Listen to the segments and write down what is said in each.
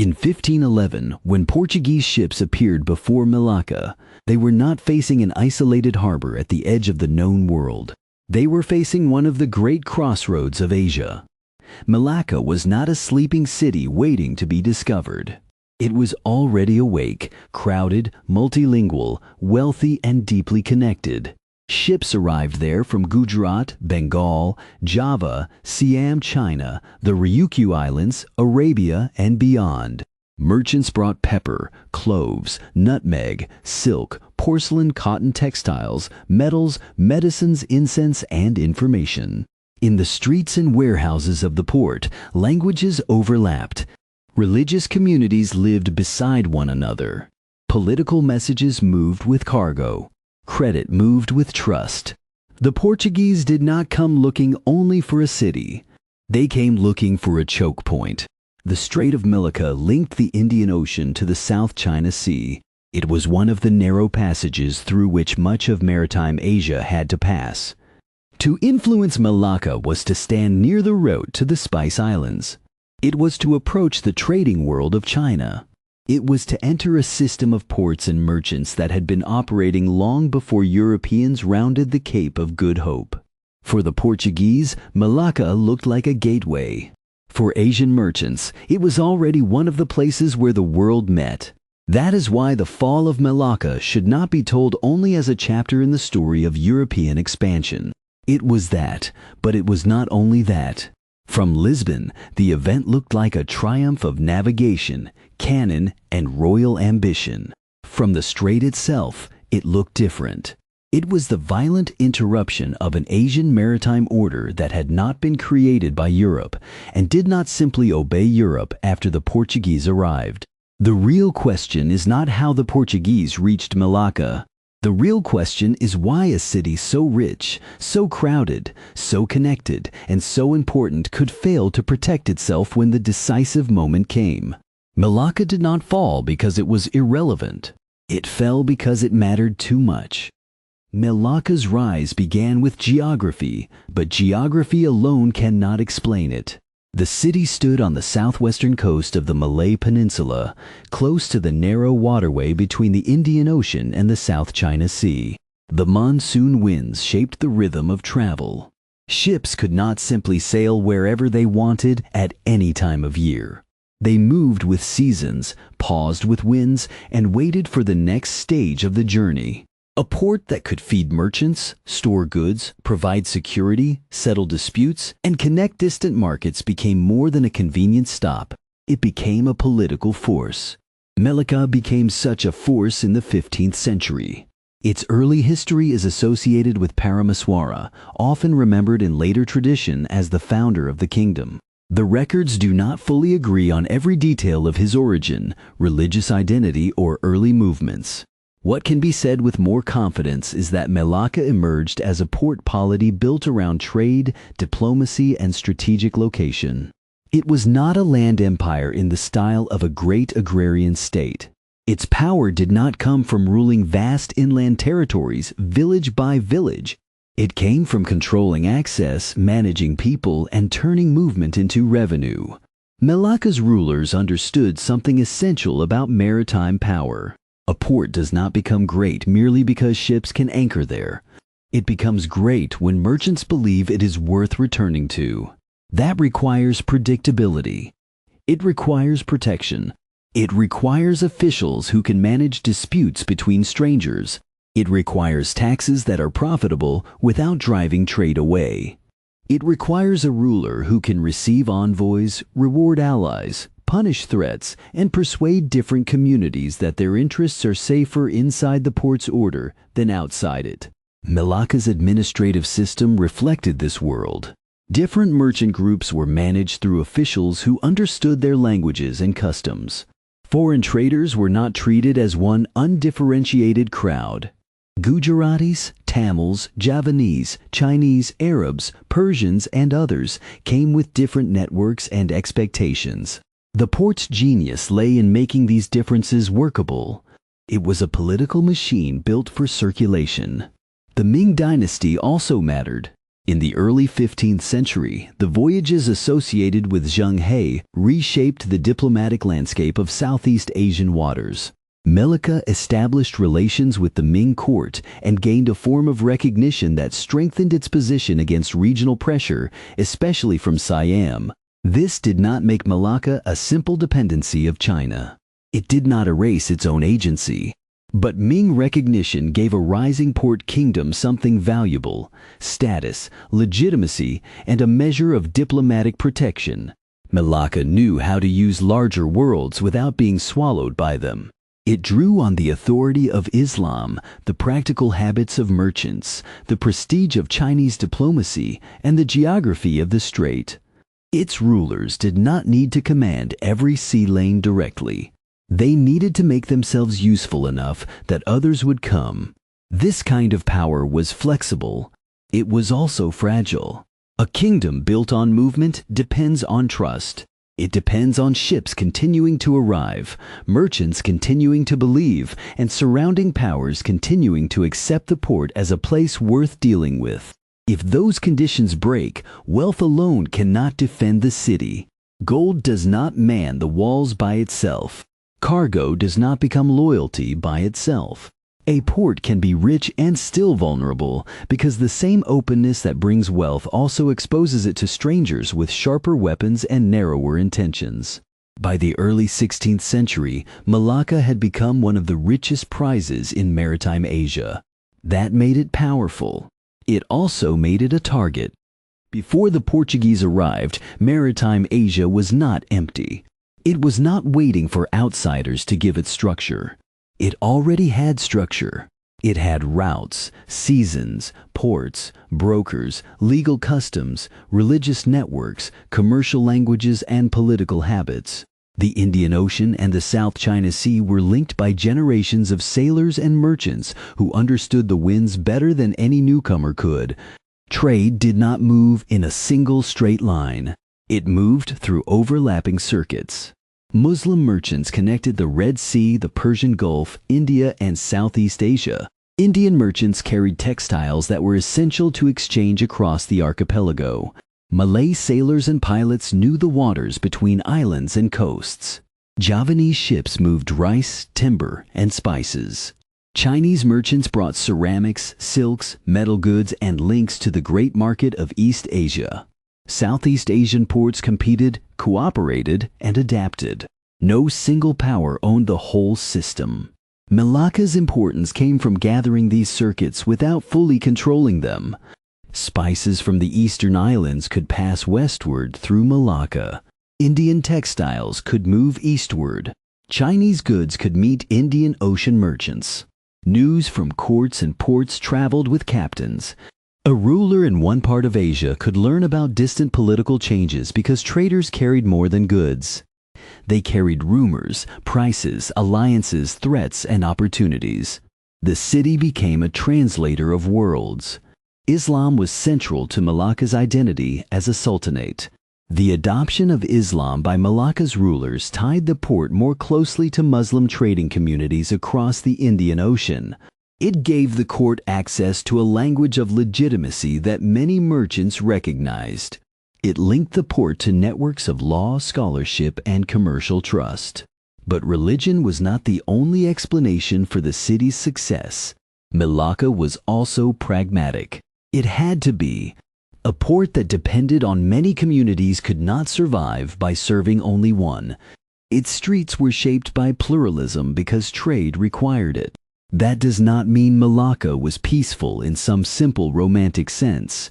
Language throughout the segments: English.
In 1511, when Portuguese ships appeared before Melaka, they were not facing an isolated harbor at the edge of the known world. They were facing one of the great crossroads of Asia. Melaka was not a sleeping city waiting to be discovered. It was already awake, crowded, multilingual, wealthy, and deeply connected. Ships arrived there from Gujarat, Bengal, Java, Siam, China, the Ryukyu Islands, Arabia, and beyond. Merchants brought pepper, cloves, nutmeg, silk, porcelain, cotton textiles, metals, medicines, incense, and information. In the streets and warehouses of the port, languages overlapped. Religious communities lived beside one another. Political messages moved with cargo. Credit moved with trust. The Portuguese did not come looking only for a city. They came looking for a choke point. The Strait of Melaka linked the Indian Ocean to the South China Sea. It was one of the narrow passages through which much of maritime Asia had to pass. To influence Melaka was to stand near the road to the Spice Islands. It was to approach the trading world of China. It was to enter a system of ports and merchants that had been operating long before Europeans rounded the Cape of Good Hope. For the Portuguese, Melaka looked like a gateway. For Asian merchants, it was already one of the places where the world met. That is why the fall of Melaka should not be told only as a chapter in the story of European expansion. It was that, but it was not only that. From Lisbon, the event looked like a triumph of navigation, cannon, and royal ambition. From the strait itself, it looked different. It was the violent interruption of an Asian maritime order that had not been created by Europe and did not simply obey Europe after the Portuguese arrived. The real question is not how the Portuguese reached Melaka. The real question is why a city so rich, so crowded, so connected, and so important could fail to protect itself when the decisive moment came. Melaka did not fall because it was irrelevant. It fell because it mattered too much. Melaka's rise began with geography, but geography alone cannot explain it. The city stood on the southwestern coast of the Malay Peninsula, close to the narrow waterway between the Indian Ocean and the South China Sea. The monsoon winds shaped the rhythm of travel. Ships could not simply sail wherever they wanted at any time of year. They moved with seasons, paused with winds, and waited for the next stage of the journey. A port that could feed merchants, store goods, provide security, settle disputes, and connect distant markets became more than a convenient stop. It became a political force. Melaka became such a force in the 15th century. Its early history is associated with Paramaswara, often remembered in later tradition as the founder of the kingdom. The records do not fully agree on every detail of his origin, religious identity, or early movements. What can be said with more confidence is that Melaka emerged as a port polity built around trade, diplomacy, and strategic location. It was not a land empire in the style of a great agrarian state. Its power did not come from ruling vast inland territories, village by village. It came from controlling access, managing people, and turning movement into revenue. Melaka's rulers understood something essential about maritime power. A port does not become great merely because ships can anchor there. It becomes great when merchants believe it is worth returning to. That requires predictability. It requires protection. It requires officials who can manage disputes between strangers. It requires taxes that are profitable without driving trade away. It requires a ruler who can receive envoys, reward allies, punish threats, and persuade different communities that their interests are safer inside the port's order than outside it. Melaka's administrative system reflected this world. Different merchant groups were managed through officials who understood their languages and customs. Foreign traders were not treated as one undifferentiated crowd. Gujaratis, Tamils, Javanese, Chinese, Arabs, Persians, and others came with different networks and expectations. The port's genius lay in making these differences workable. It was a political machine built for circulation. The Ming dynasty also mattered. In the early 15th century, the voyages associated with Zheng He reshaped the diplomatic landscape of Southeast Asian waters. Melaka established relations with the Ming court and gained a form of recognition that strengthened its position against regional pressure, especially from Siam. This did not make Melaka a simple dependency of China. It did not erase its own agency. But Ming recognition gave a rising port kingdom something valuable: status, legitimacy, and a measure of diplomatic protection. Melaka knew how to use larger worlds without being swallowed by them. It drew on the authority of Islam, the practical habits of merchants, the prestige of Chinese diplomacy, and the geography of the strait. Its rulers did not need to command every sea lane directly. They needed to make themselves useful enough that others would come. This kind of power was flexible. It was also fragile. A kingdom built on movement depends on trust. It depends on ships continuing to arrive, merchants continuing to believe, and surrounding powers continuing to accept the port as a place worth dealing with. If those conditions break, wealth alone cannot defend the city. Gold does not man the walls by itself. Cargo does not become loyalty by itself. A port can be rich and still vulnerable because the same openness that brings wealth also exposes it to strangers with sharper weapons and narrower intentions. By the early 16th century, Melaka had become one of the richest prizes in maritime Asia. That made it powerful. It also made it a target. Before the Portuguese arrived, maritime Asia was not empty. It was not waiting for outsiders to give it structure. It already had structure. It had routes, seasons, ports, brokers, legal customs, religious networks, commercial languages, and political habits. The Indian Ocean and the South China Sea were linked by generations of sailors and merchants who understood the winds better than any newcomer could. Trade did not move in a single straight line. It moved through overlapping circuits. Muslim merchants connected the Red Sea, the Persian Gulf, India, and Southeast Asia. Indian merchants carried textiles that were essential to exchange across the archipelago. Malay sailors and pilots knew the waters between islands and coasts. Javanese ships moved rice, timber, and spices. Chinese merchants brought ceramics, silks, metal goods, and links to the great market of East Asia. Southeast Asian ports competed, cooperated, and adapted. No single power owned the whole system. Melaka's importance came from gathering these circuits without fully controlling them. Spices from the eastern islands could pass westward through Melaka. Indian textiles could move eastward. Chinese goods could meet Indian Ocean merchants. News from courts and ports traveled with captains. A ruler in one part of Asia could learn about distant political changes because traders carried more than goods. They carried rumors, prices, alliances, threats, and opportunities. The city became a translator of worlds. Islam was central to Melaka's identity as a sultanate. The adoption of Islam by Melaka's rulers tied the port more closely to Muslim trading communities across the Indian Ocean. It gave the court access to a language of legitimacy that many merchants recognized. It linked the port to networks of law, scholarship, and commercial trust. But religion was not the only explanation for the city's success. Melaka was also pragmatic. It had to be. A port that depended on many communities could not survive by serving only one. Its streets were shaped by pluralism because trade required it. That does not mean Melaka was peaceful in some simple romantic sense.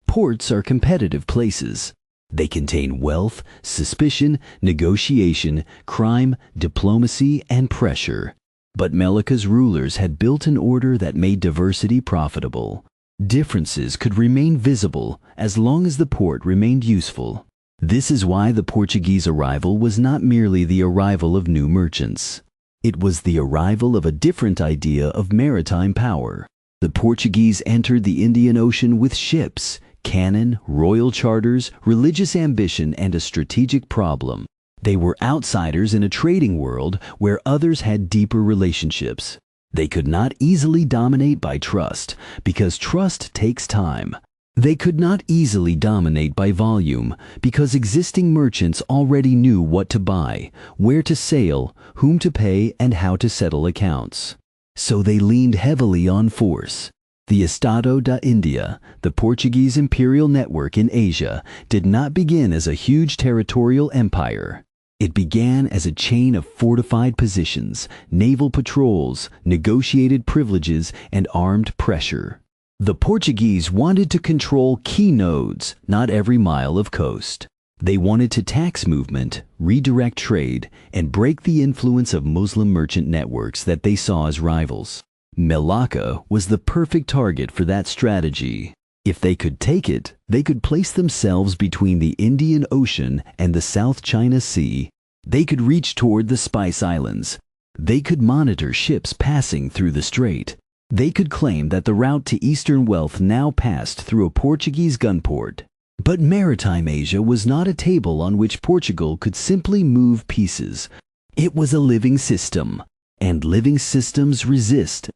Ports are competitive places. They contain wealth, suspicion, negotiation, crime, diplomacy, and pressure. But Melaka's rulers had built an order that made diversity profitable. Differences could remain visible as long as the port remained useful. This is why the Portuguese arrival was not merely the arrival of new merchants. It was the arrival of a different idea of maritime power. The Portuguese entered the Indian Ocean with ships, cannon, royal charters, religious ambition, and a strategic problem. They were outsiders in a trading world where others had deeper relationships. They could not easily dominate by trust, because trust takes time. They could not easily dominate by volume because existing merchants already knew what to buy, where to sail, whom to pay, and how to settle accounts. So they leaned heavily on force. The Estado da India, the Portuguese imperial network in Asia, did not begin as a huge territorial empire. It began as a chain of fortified positions, naval patrols, negotiated privileges, and armed pressure. The Portuguese wanted to control key nodes, not every mile of coast. They wanted to tax movement, redirect trade, and break the influence of Muslim merchant networks that they saw as rivals. Melaka was the perfect target for that strategy. If they could take it, they could place themselves between the Indian Ocean and the South China Sea. They could reach toward the Spice Islands. They could monitor ships passing through the strait. They could claim that the route to Eastern wealth now passed through a Portuguese gunport. But maritime Asia was not a table on which Portugal could simply move pieces. It was a living system, and living systems resist.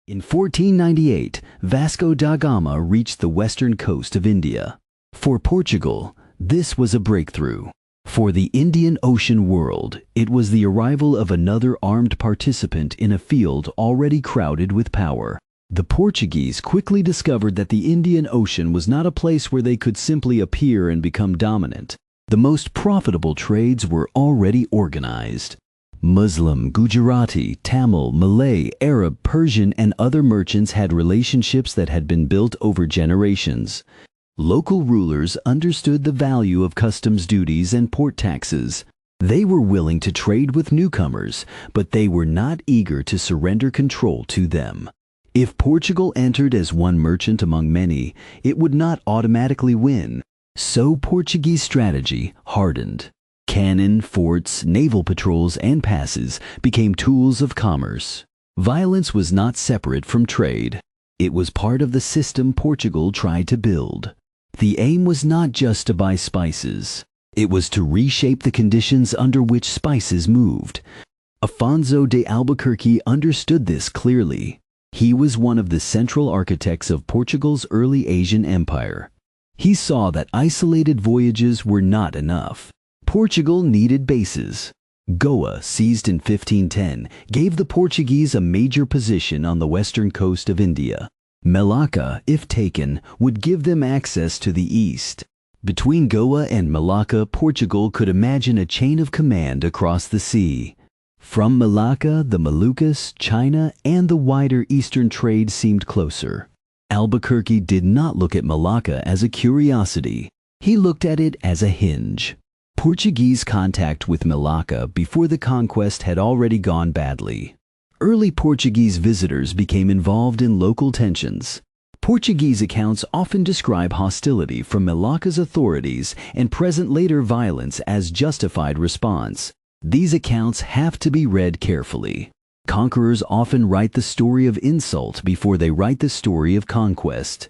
In 1498, Vasco da Gama reached the western coast of India. For Portugal, this was a breakthrough. For the Indian Ocean world, it was the arrival of another armed participant in a field already crowded with power. The Portuguese quickly discovered that the Indian Ocean was not a place where they could simply appear and become dominant. The most profitable trades were already organized. Muslim, Gujarati, Tamil, Malay, Arab, Persian, and other merchants had relationships that had been built over generations. Local rulers understood the value of customs duties and port taxes. They were willing to trade with newcomers, but they were not eager to surrender control to them. If Portugal entered as one merchant among many, it would not automatically win. So Portuguese strategy hardened. Cannon, forts, naval patrols, and passes became tools of commerce. Violence was not separate from trade. It was part of the system Portugal tried to build. The aim was not just to buy spices. It was to reshape the conditions under which spices moved. Afonso de Albuquerque understood this clearly. He was one of the central architects of Portugal's early Asian empire. He saw that isolated voyages were not enough. Portugal needed bases. Goa, seized in 1510, gave the Portuguese a major position on the western coast of India. Melaka, if taken, would give them access to the east. Between Goa and Melaka, Portugal could imagine a chain of command across the sea. From Melaka, the Moluccas, China, and the wider eastern trade seemed closer. Albuquerque did not look at Melaka as a curiosity. He looked at it as a hinge. Portuguese contact with Melaka before the conquest had already gone badly. Early Portuguese visitors became involved in local tensions. Portuguese accounts often describe hostility from Melaka's authorities and present later violence as justified response. These accounts have to be read carefully. Conquerors often write the story of insult before they write the story of conquest.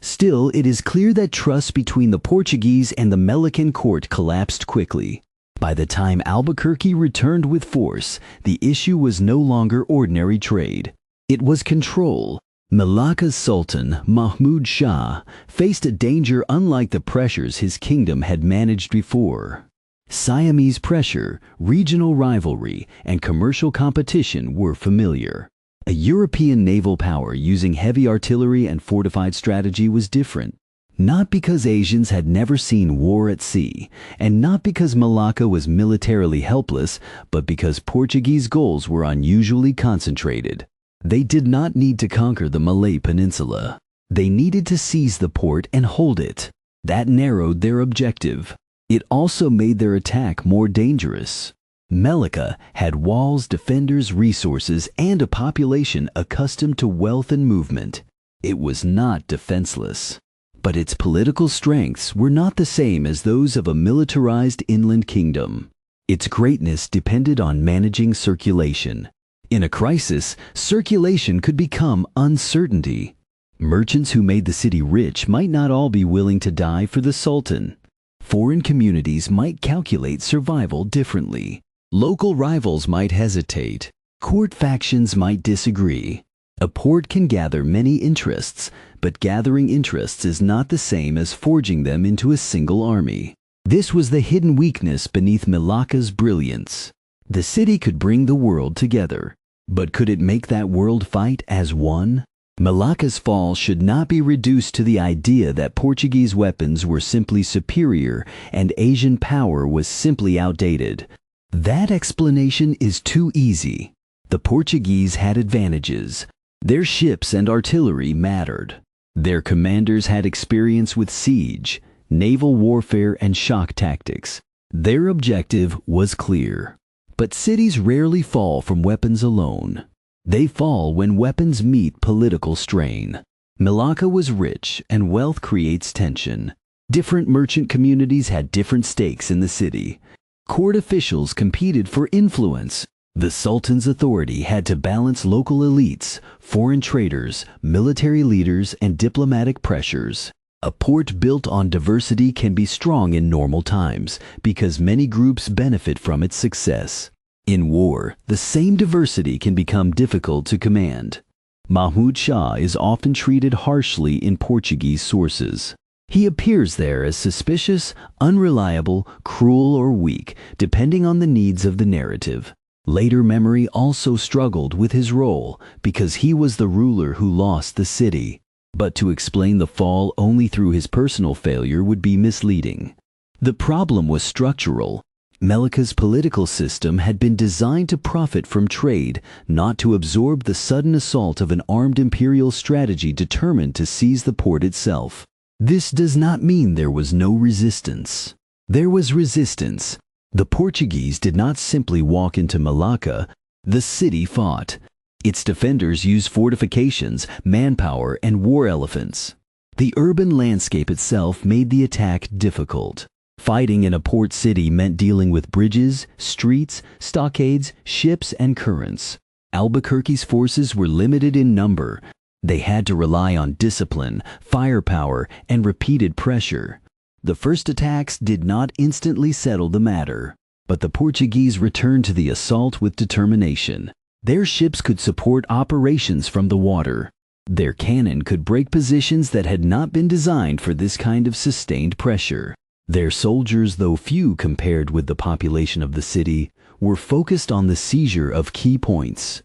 Still, it is clear that trust between the Portuguese and the Melacan court collapsed quickly. By the time Albuquerque returned with force, the issue was no longer ordinary trade. It was control. Melaka's Sultan, Mahmud Shah, faced a danger unlike the pressures his kingdom had managed before. Siamese pressure, regional rivalry, and commercial competition were familiar. A European naval power using heavy artillery and fortified strategy was different. Not because Asians had never seen war at sea, and not because Melaka was militarily helpless, but because Portuguese goals were unusually concentrated. They did not need to conquer the Malay Peninsula. They needed to seize the port and hold it. That narrowed their objective. It also made their attack more dangerous. Melaka had walls, defenders, resources, and a population accustomed to wealth and movement. It was not defenseless. But its political strengths were not the same as those of a militarized inland kingdom. Its greatness depended on managing circulation. In a crisis, circulation could become uncertainty. Merchants who made the city rich might not all be willing to die for the Sultan. Foreign communities might calculate survival differently. Local rivals might hesitate. Court factions might disagree. A port can gather many interests, but gathering interests is not the same as forging them into a single army. This was the hidden weakness beneath Melaka's brilliance. The city could bring the world together, but could it make that world fight as one? Melaka's fall should not be reduced to the idea that Portuguese weapons were simply superior and Asian power was simply outdated. That explanation is too easy. The Portuguese had advantages. Their ships and artillery mattered. Their commanders had experience with siege, naval warfare, and shock tactics. Their objective was clear. But cities rarely fall from weapons alone. They fall when weapons meet political strain. Melaka was rich, and wealth creates tension. Different merchant communities had different stakes in the city. Court officials competed for influence. The Sultan's authority had to balance local elites, foreign traders, military leaders, and diplomatic pressures. A port built on diversity can be strong in normal times because many groups benefit from its success. In war, the same diversity can become difficult to command. Mahmud Shah is often treated harshly in Portuguese sources. He appears there as suspicious, unreliable, cruel, or weak, depending on the needs of the narrative. Later memory also struggled with his role because he was the ruler who lost the city. But to explain the fall only through his personal failure would be misleading. The problem was structural. Melaka's political system had been designed to profit from trade, not to absorb the sudden assault of an armed imperial strategy determined to seize the port itself. This does not mean there was no resistance. There was resistance. The Portuguese did not simply walk into Melaka. The city fought. Its defenders used fortifications, manpower, and war elephants. The urban landscape itself made the attack difficult. Fighting in a port city meant dealing with bridges, streets, stockades, ships, and currents. Albuquerque's forces were limited in number. They had to rely on discipline, firepower, and repeated pressure. The first attacks did not instantly settle the matter, but the Portuguese returned to the assault with determination. Their ships could support operations from the water. Their cannon could break positions that had not been designed for this kind of sustained pressure. Their soldiers, though few compared with the population of the city, were focused on the seizure of key points.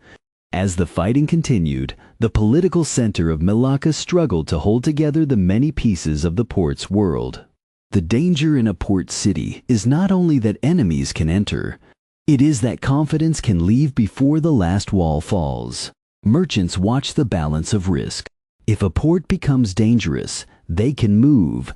As the fighting continued, the political center of Melaka struggled to hold together the many pieces of the port's world. The danger in a port city is not only that enemies can enter, it is that confidence can leave before the last wall falls. Merchants watch the balance of risk. If a port becomes dangerous, they can move.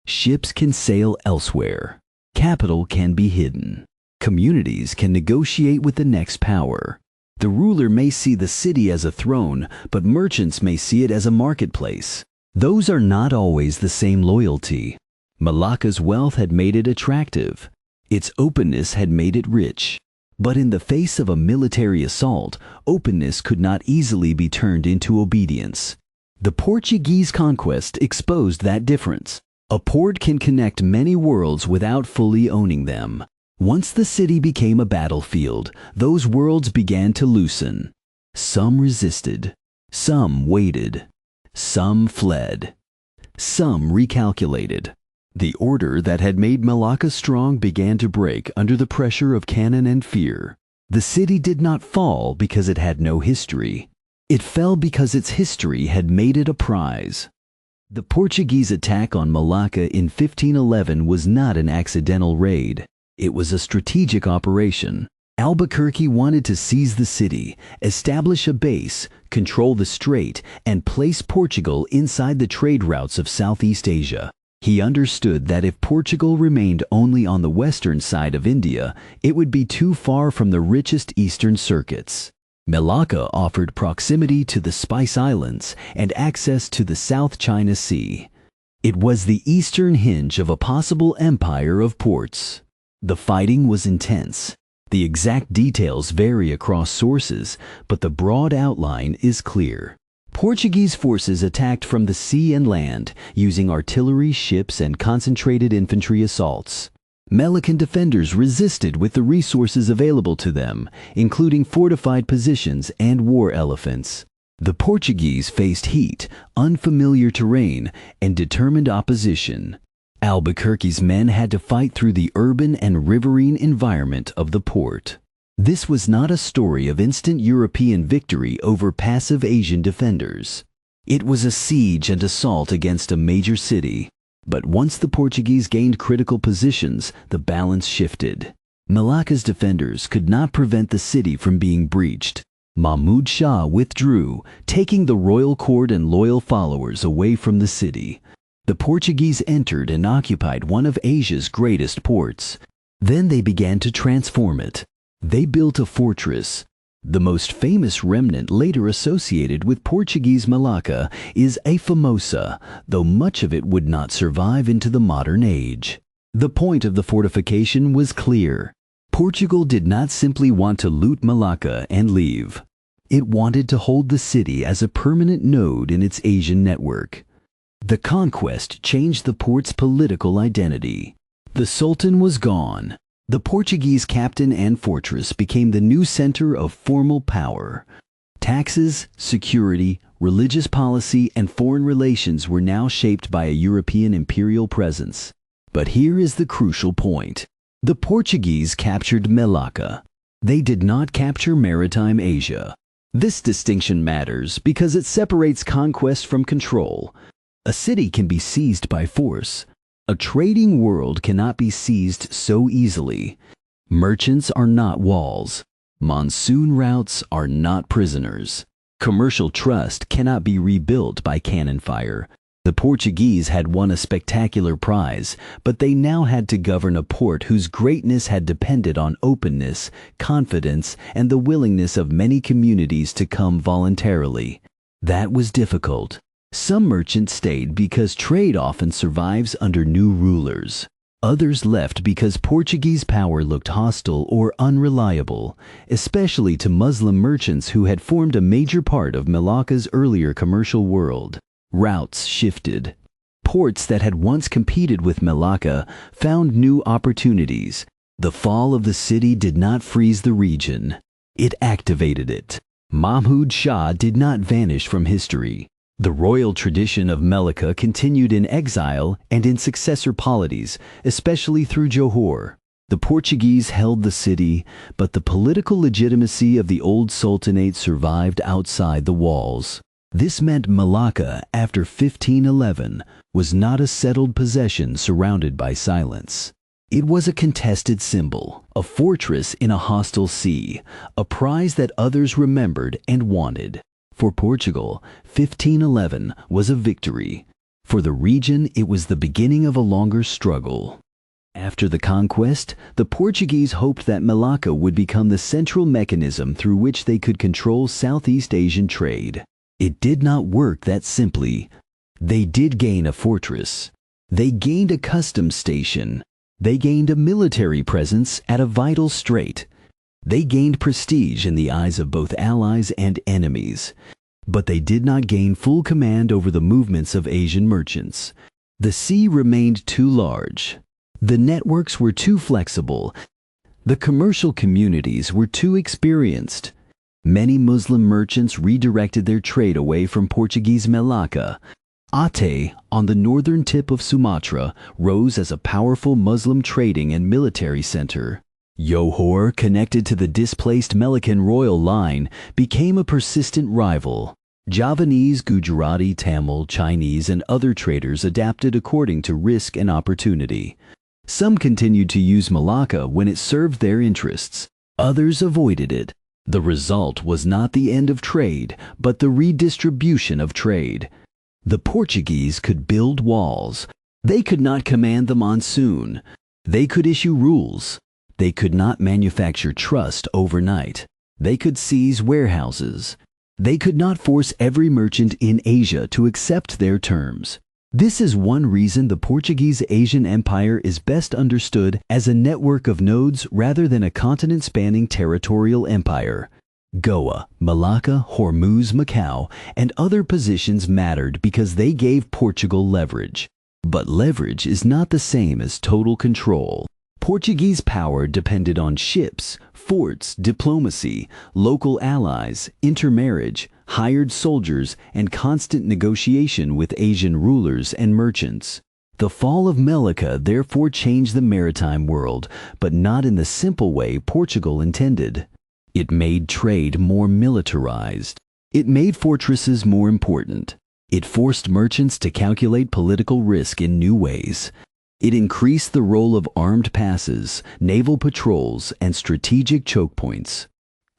Ships can sail elsewhere. Capital can be hidden. Communities can negotiate with the next power. The ruler may see the city as a throne, but merchants may see it as a marketplace. Those are not always the same loyalty. Melaka's wealth had made it attractive. Its openness had made it rich. But in the face of a military assault, openness could not easily be turned into obedience. The Portuguese conquest exposed that difference. A port can connect many worlds without fully owning them. Once the city became a battlefield, those worlds began to loosen. Some resisted. Some waited. Some fled. Some recalculated. The order that had made Melaka strong began to break under the pressure of cannon and fear. The city did not fall because it had no history. It fell because its history had made it a prize. The Portuguese attack on Melaka in 1511 was not an accidental raid. It was a strategic operation. Albuquerque wanted to seize the city, establish a base, control the strait, and place Portugal inside the trade routes of Southeast Asia. He understood that if Portugal remained only on the western side of India, it would be too far from the richest eastern circuits. Melaka offered proximity to the Spice Islands and access to the South China Sea. It was the eastern hinge of a possible empire of ports. The fighting was intense. The exact details vary across sources, but the broad outline is clear. Portuguese forces attacked from the sea and land, using artillery, ships, and concentrated infantry assaults. Melacan defenders resisted with the resources available to them, including fortified positions and war elephants. The Portuguese faced heat, unfamiliar terrain, and determined opposition. Albuquerque's men had to fight through the urban and riverine environment of the port. This was not a story of instant European victory over passive Asian defenders. It was a siege and assault against a major city. But once the Portuguese gained critical positions, the balance shifted. Melaka's defenders could not prevent the city from being breached. Mahmud Shah withdrew, taking the royal court and loyal followers away from the city. The Portuguese entered and occupied one of Asia's greatest ports. Then they began to transform it. They built a fortress. The most famous remnant later associated with Portuguese Melaka is a Formosa, though much of it would not survive into the modern age. The point of the fortification was clear. Portugal did not simply want to loot Melaka and leave. It wanted to hold the city as a permanent node in its Asian network. The conquest changed the port's political identity. The Sultan was gone. The Portuguese captain and fortress became the new center of formal power. Taxes, security, religious policy, and foreign relations were now shaped by a European imperial presence. But here is the crucial point. The Portuguese captured Melaka. They did not capture maritime Asia. This distinction matters because it separates conquest from control. A city can be seized by force. A trading world cannot be seized so easily. Merchants are not walls. Monsoon routes are not prisoners. Commercial trust cannot be rebuilt by cannon fire. The Portuguese had won a spectacular prize, but they now had to govern a port whose greatness had depended on openness, confidence, and the willingness of many communities to come voluntarily. That was difficult. Some merchants stayed because trade often survives under new rulers. Others left because Portuguese power looked hostile or unreliable, especially to Muslim merchants who had formed a major part of Melaka's earlier commercial world. Routes shifted. Ports that had once competed with Melaka found new opportunities. The fall of the city did not freeze the region. It activated it. Mahmud Shah did not vanish from history. The royal tradition of Melaka continued in exile and in successor polities, especially through Johor. The Portuguese held the city, but the political legitimacy of the old sultanate survived outside the walls. This meant Melaka, after 1511, was not a settled possession surrounded by silence. It was a contested symbol, a fortress in a hostile sea, a prize that others remembered and wanted. For Portugal, 1511 was a victory. For the region, it was the beginning of a longer struggle. After the conquest, the Portuguese hoped that Melaka would become the central mechanism through which they could control Southeast Asian trade. It did not work that simply. They did gain a fortress. They gained a customs station. They gained a military presence at a vital strait. They gained prestige in the eyes of both allies and enemies. But they did not gain full command over the movements of Asian merchants. The sea remained too large. The networks were too flexible. The commercial communities were too experienced. Many Muslim merchants redirected their trade away from Portuguese Melaka. Aceh, on the northern tip of Sumatra, rose as a powerful Muslim trading and military center. Johor, connected to the displaced Melacan royal line, became a persistent rival. Javanese, Gujarati, Tamil, Chinese, and other traders adapted according to risk and opportunity. Some continued to use Melaka when it served their interests. Others avoided it. The result was not the end of trade, but the redistribution of trade. The Portuguese could build walls. They could not command the monsoon. They could issue rules. They could not manufacture trust overnight. They could seize warehouses. They could not force every merchant in Asia to accept their terms. This is one reason the Portuguese Asian Empire is best understood as a network of nodes rather than a continent-spanning territorial empire. Goa, Melaka, Hormuz, Macau, and other positions mattered because they gave Portugal leverage. But leverage is not the same as total control. Portuguese power depended on ships, forts, diplomacy, local allies, intermarriage, hired soldiers, and constant negotiation with Asian rulers and merchants. The fall of Melaka therefore changed the maritime world, but not in the simple way Portugal intended. It made trade more militarized. It made fortresses more important. It forced merchants to calculate political risk in new ways. It increased the role of armed passes, naval patrols, and strategic choke points.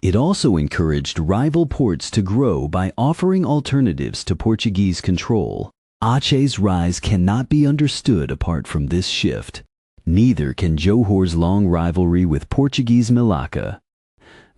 It also encouraged rival ports to grow by offering alternatives to Portuguese control. Aceh's rise cannot be understood apart from this shift. Neither can Johor's long rivalry with Portuguese Melaka.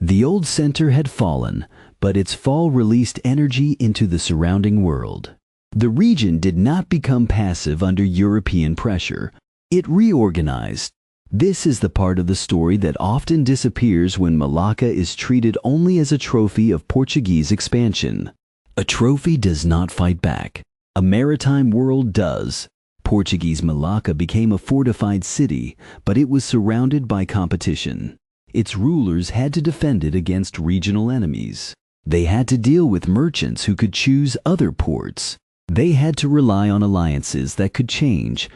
The old center had fallen, but its fall released energy into the surrounding world. The region did not become passive under European pressure. It reorganized. This is the part of the story that often disappears when Melaka is treated only as a trophy of Portuguese expansion. A trophy does not fight back. A maritime world does. Portuguese Melaka became a fortified city, but it was surrounded by competition. Its rulers had to defend it against regional enemies. They had to deal with merchants who could choose other ports. They had to rely on alliances that could change.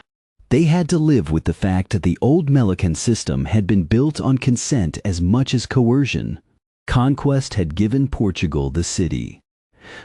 They had to live with the fact that the old Melican system had been built on consent as much as coercion. Conquest had given Portugal the city.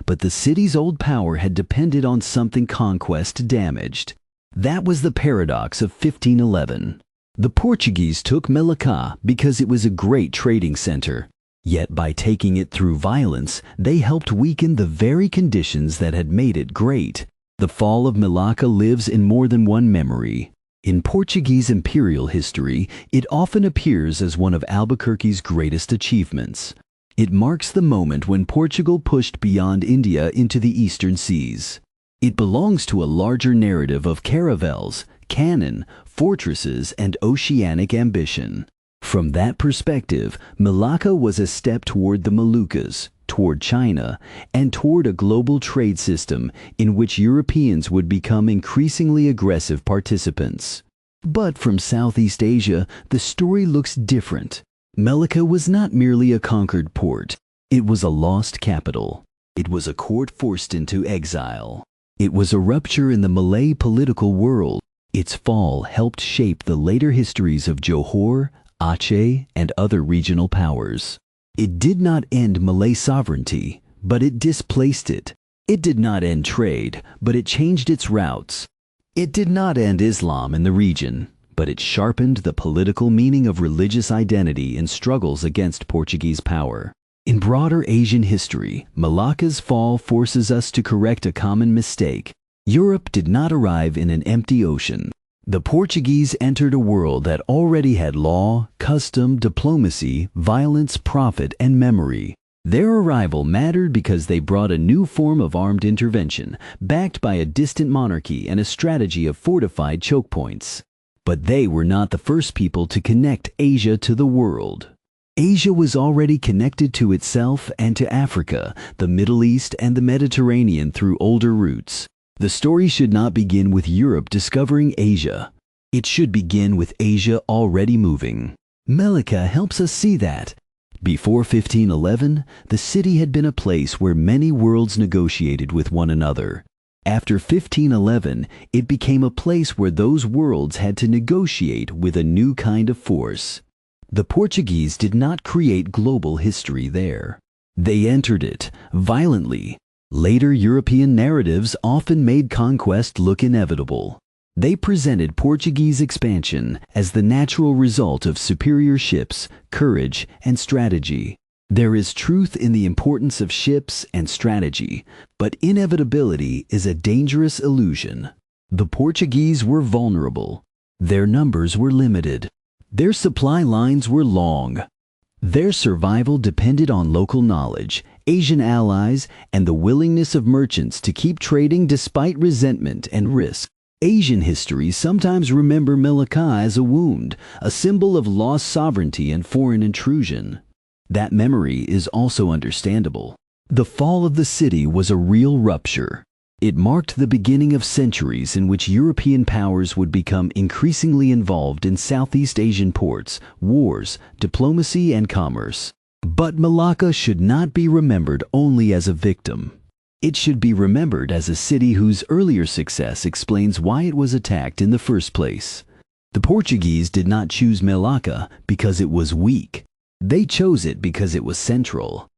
But the city's old power had depended on something conquest damaged. That was the paradox of 1511. The Portuguese took Melaka because it was a great trading center. Yet by taking it through violence, they helped weaken the very conditions that had made it great. The fall of Melaka lives in more than one memory. In Portuguese imperial history, it often appears as one of Albuquerque's greatest achievements. It marks the moment when Portugal pushed beyond India into the eastern seas. It belongs to a larger narrative of caravels, cannon, fortresses, and oceanic ambition. From that perspective, Melaka was a step toward the Moluccas, toward China, and toward a global trade system in which Europeans would become increasingly aggressive participants. But from Southeast Asia, the story looks different. Melaka was not merely a conquered port. It was a lost capital. It was a court forced into exile. It was a rupture in the Malay political world. Its fall helped shape the later histories of Johor, Aceh, and other regional powers. It did not end Malay sovereignty, but it displaced it. It did not end trade, but it changed its routes. It did not end Islam in the region, but it sharpened the political meaning of religious identity in struggles against Portuguese power. In broader Asian history, Malacca's fall forces us to correct a common mistake. Europe did not arrive in an empty ocean. The Portuguese entered a world that already had law, custom, diplomacy, violence, profit, and memory. Their arrival mattered because they brought a new form of armed intervention, backed by a distant monarchy and a strategy of fortified choke points. But they were not the first people to connect Asia to the world. Asia was already connected to itself and to Africa, the Middle East, and the Mediterranean through older routes. The story should not begin with Europe discovering Asia. It should begin with Asia already moving. Melaka helps us see that. Before 1511, the city had been a place where many worlds negotiated with one another. After 1511, it became a place where those worlds had to negotiate with a new kind of force. The Portuguese did not create global history there. They entered it violently. Later European narratives often made conquest look inevitable. They presented Portuguese expansion as the natural result of superior ships, courage, and strategy. There is truth in the importance of ships and strategy, but inevitability is a dangerous illusion. The Portuguese were vulnerable. Their numbers were limited. Their supply lines were long. Their survival depended on local knowledge, Asian allies, and the willingness of merchants to keep trading despite resentment and risk. Asian histories sometimes remember Melaka as a wound, a symbol of lost sovereignty and foreign intrusion. That memory is also understandable. The fall of the city was a real rupture. It marked the beginning of centuries in which European powers would become increasingly involved in Southeast Asian ports, wars, diplomacy, and commerce. But Melaka should not be remembered only as a victim. It should be remembered as a city whose earlier success explains why it was attacked in the first place. The Portuguese did not choose Melaka because it was weak. They chose it because it was central.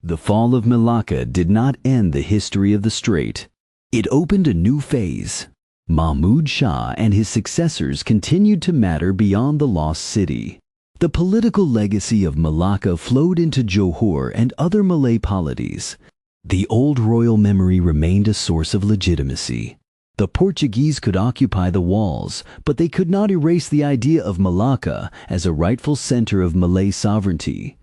The fall of Melaka did not end the history of the strait. It opened a new phase. Mahmud Shah and his successors continued to matter beyond the lost city. The political legacy of Melaka flowed into Johor and other Malay polities. The old royal memory remained a source of legitimacy. The Portuguese could occupy the walls, but they could not erase the idea of Melaka as a rightful center of Malay sovereignty.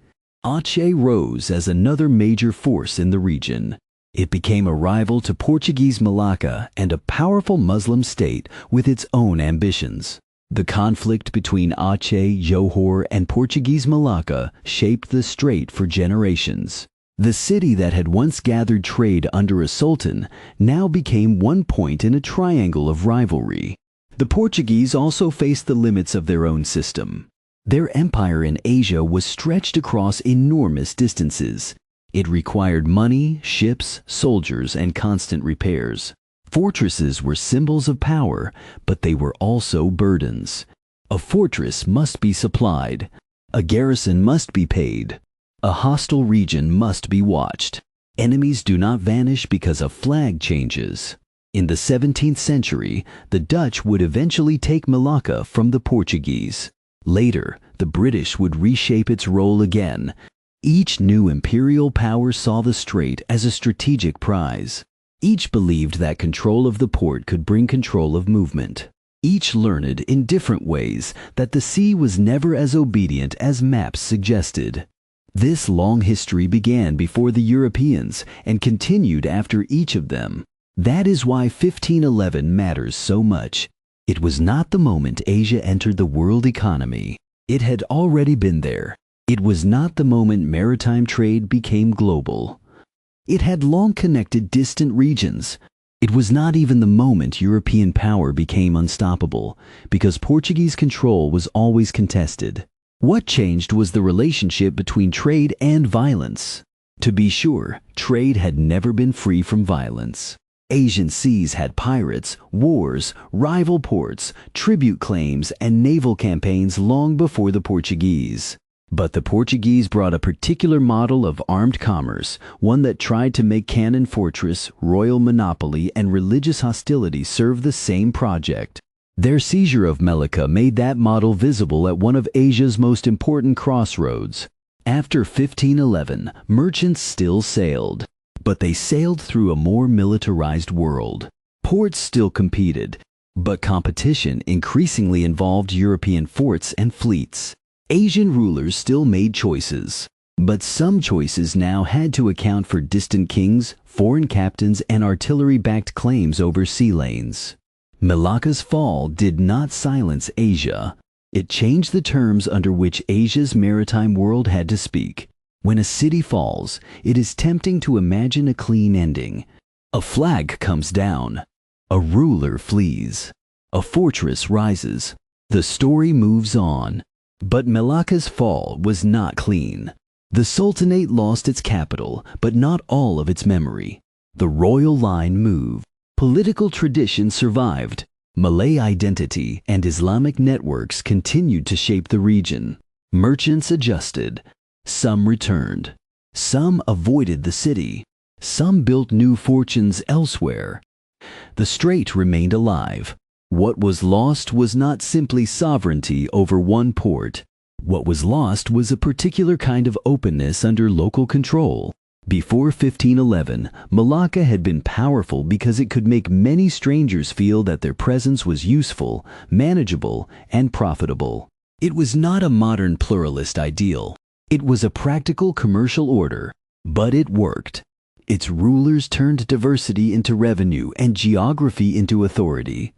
Aceh rose as another major force in the region. It became a rival to Portuguese Melaka and a powerful Muslim state with its own ambitions. The conflict between Aceh, Johor, and Portuguese Melaka shaped the strait for generations. The city that had once gathered trade under a sultan now became one point in a triangle of rivalry. The Portuguese also faced the limits of their own system. Their empire in Asia was stretched across enormous distances. It required money, ships, soldiers, and constant repairs. Fortresses were symbols of power, but they were also burdens. A fortress must be supplied. A garrison must be paid. A hostile region must be watched. Enemies do not vanish because a flag changes. In the 17th century, the Dutch would eventually take Melaka from the Portuguese. Later, the British would reshape its role again. Each new imperial power saw the strait as a strategic prize. Each believed that control of the port could bring control of movement. Each learned in different ways that the sea was never as obedient as maps suggested. This long history began before the Europeans and continued after each of them. That is why 1511 matters so much. It was not the moment Asia entered the world economy. It had already been there. It was not the moment maritime trade became global. It had long connected distant regions. It was not even the moment European power became unstoppable, because Portuguese control was always contested. What changed was the relationship between trade and violence. To be sure, trade had never been free from violence. Asian seas had pirates, wars, rival ports, tribute claims, and naval campaigns long before the Portuguese. But the Portuguese brought a particular model of armed commerce, one that tried to make cannon fortress, royal monopoly, and religious hostility serve the same project. Their seizure of Melaka made that model visible at one of Asia's most important crossroads. After 1511, merchants still sailed, but they sailed through a more militarized world. Ports still competed, but competition increasingly involved European forts and fleets. Asian rulers still made choices, but some choices now had to account for distant kings, foreign captains, and artillery-backed claims over sea lanes. Melaka's fall did not silence Asia. It changed the terms under which Asia's maritime world had to speak. When a city falls, it is tempting to imagine a clean ending. A flag comes down. A ruler flees. A fortress rises. The story moves on. But Melaka's fall was not clean. The Sultanate lost its capital, but not all of its memory. The royal line moved. Political tradition survived. Malay identity and Islamic networks continued to shape the region. Merchants adjusted. Some returned. Some avoided the city. Some built new fortunes elsewhere. The strait remained alive. What was lost was not simply sovereignty over one port. What was lost was a particular kind of openness under local control. Before 1511, Melaka had been powerful because it could make many strangers feel that their presence was useful, manageable, and profitable. It was not a modern pluralist ideal. It was a practical commercial order, but it worked. Its rulers turned diversity into revenue and geography into authority.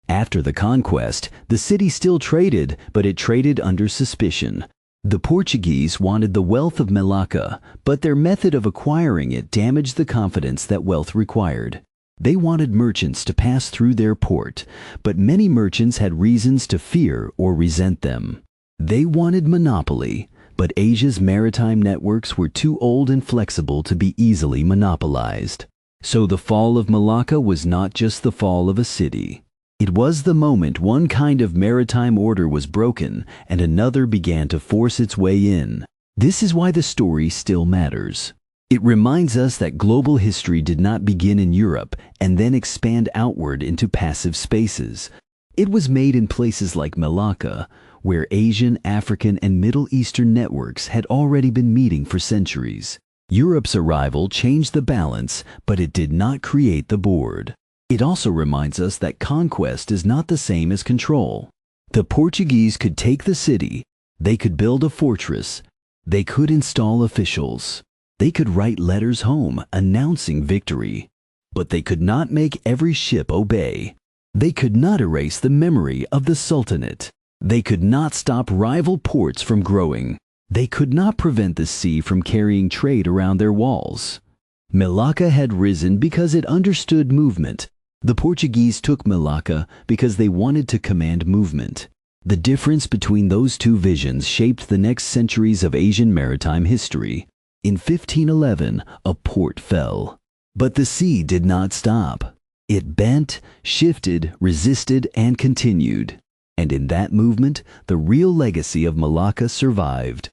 After the conquest, the city still traded, but it traded under suspicion. The Portuguese wanted the wealth of Melaka, but their method of acquiring it damaged the confidence that wealth required. They wanted merchants to pass through their port, but many merchants had reasons to fear or resent them. They wanted monopoly, But Asia's maritime networks were too old and flexible to be easily monopolized. So the fall of Malacca was not just the fall of a city. It was the moment one kind of maritime order was broken and another began to force its way in. This is why the story still matters. It reminds us that global history did not begin in Europe and then expand outward into passive spaces. It was made in places like Melaka, where Asian, African, and Middle Eastern networks had already been meeting for centuries. Europe's arrival changed the balance, but it did not create the board. It also reminds us that conquest is not the same as control. The Portuguese could take the city, they could build a fortress, they could install officials, they could write letters home announcing victory, but they could not make every ship obey. They could not erase the memory of the Sultanate. They could not stop rival ports from growing. They could not prevent the sea from carrying trade around their walls. Melaka had risen because it understood movement. The Portuguese took Melaka because they wanted to command movement. The difference between those two visions shaped the next centuries of Asian maritime history. In 1511, a port fell. But the sea did not stop. It bent, shifted, resisted, and continued. And in that movement, the real legacy of Malacca survived.